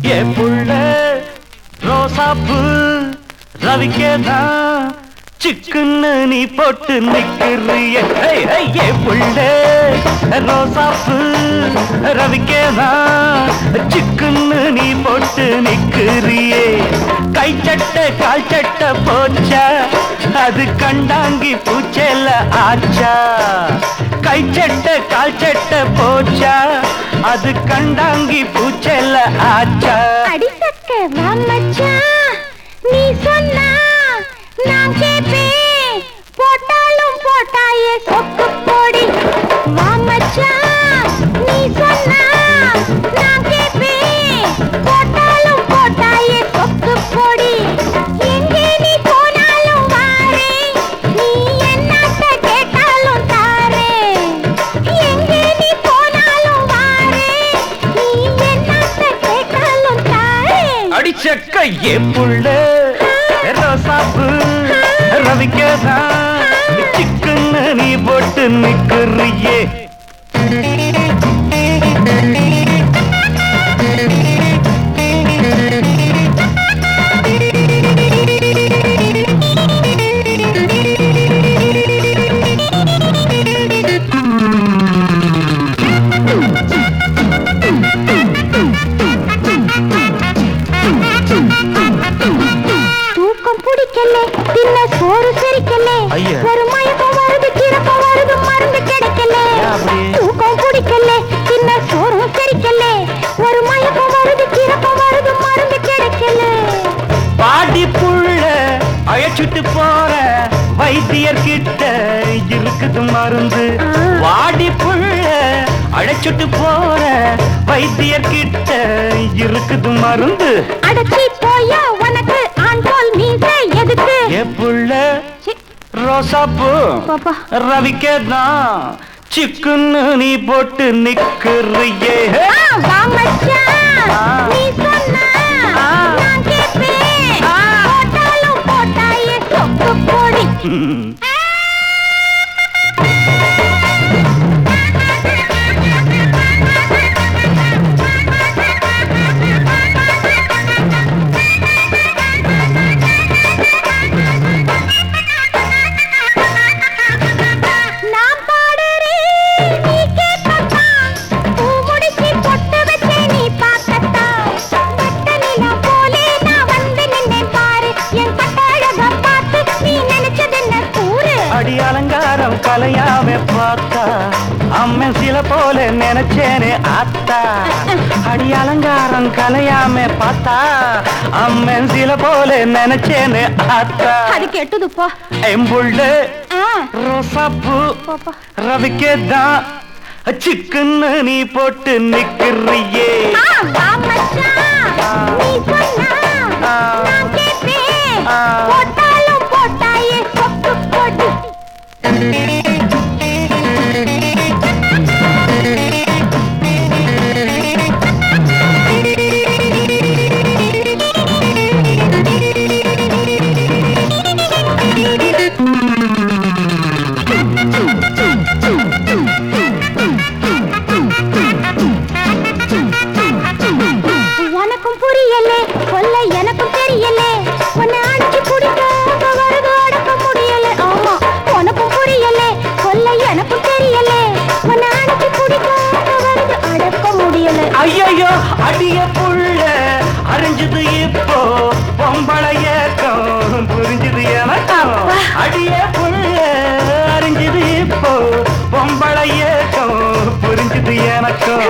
ஏ புள்ள ரோசாப்பூ ரவிக்கேதா சிக்குன்னு நீ போட்டு நிக்கிறிய ஏ புள்ள ரோசாப்பூ ரவிக்கேதா சிக்குன்னு நீ போட்டு நிக்கிறியே கை சட்டை கால் சட்டை போச்சா அது கண்டாங்கி பூச்சேல ஆச்சா கை சட்டை கால் சட்டை போச்சா அது கண்டாங்கி பூச்சேல ஆச்சா அடிசக்க மாமச்சா நீ சொன்னா நான் கேப்பேன் போட்டாலும் போட்டாயே சொக்கு போடி மாமச்சா நீ சொன்னா நான் கேப்பேன் போட்டாலும் போட்டாயே சொக்கு போடி எங்கே நீ போனாலும் வாரே நீ என்னத்த கேட்டாலும் தாரே எங்கே நீ போனாலும் வாரே நீ என்னத்த கேட்டாலும் தாரே அடிச்சக்க ஏ புள்ள ரோசாப்பூ ரவிக்கேதா சிக்குன்னு நீ போட்டு நிக்கிறியே தூக்கம் பிடிக்கல தின்ன சோறு செரிக்கல ஐயா. ஒரு மயக்கம் வருது கிறப்பம் வருது மருந்து கிடைக்கல அப்படி? தூக்கம் பிடிக்கல தின்ன சோறு செரிக்கல ஒரு மயக்கம் வருது கிறப்பம் வருது மருந்து கிடைக்கல பாடி புள்ள அழைச்சிட்டு போற வைத்தியர் கிட்ட இருக்குது மருந்து வாடி புள்ள அழைச்சிட்டு போற வைத்தியர் கிட்ட இருக்குது மருந்து அடச்சி போயா உனக்கு ஆண் போல் மீசை எதுக்கு ஏ புள்ள சி, ரோசாப்பூ பாப்பா. ரவிக்கேதா சிக்குன்னு நீ போட்டு நிக்கிறியே வா மச்சான், ஆ. நீ சொன்னா ஆ. நான் கேப்பேன். ஆ. போட்டாலும் போட்டாயே சொக்கு போடி. நான் பாடுறேன், நீ கேட்கத்தான். பூ முடிச்சு பொட்டு வச்சே நீ பார்க்கத்தான். வெட்ட நிலா போலே நான் வந்து நின்னேன் பாரு. என் கட்டழக பார்த்து நீ நினைச்சதென்ன கூறு? அடி அலங்காரம் கலையாம பார்த்தா அம்மன் சில போல நினைச்சேனே ஆத்தா அடி அலங்காரம் கலையாம பார்த்தா அம்மன் சில போல நினைச்சேனே ஆத்தா அது கெட்டது போ. எம்புள்ள ஆ, ரோசாப்பூ போப்பா. ரவிக்கேதா சிக்குன்னு நீ போட்டு நிக்கிறியே ஆ, வா மச்சான், நீ சொன்னா நான் கேட்பேன். போட்டாலும் போட்டாயே சொக்கு போடி. உனக்கும் புரியல சொல்ல எனக்கும் தெரியல உன்னை அடிச்சு பிடிக்க வருது அடக்க முடியல ஆமா உனக்கும் புரியல சொல்ல எனக்கும் தெரியல உன்னை அடிச்சு பிடிக்க வருது அடக்க முடியல ஐயோ அடிய புள்ள அறிஞ்சது இப்போ பொம்பளை ஏக்கம் புரிஞ்சது எனக்கும் அடிய புள்ள அறிஞ்சது இப்போ பொம்பளை ஏக்கம் புரிஞ்சது எனக்கும்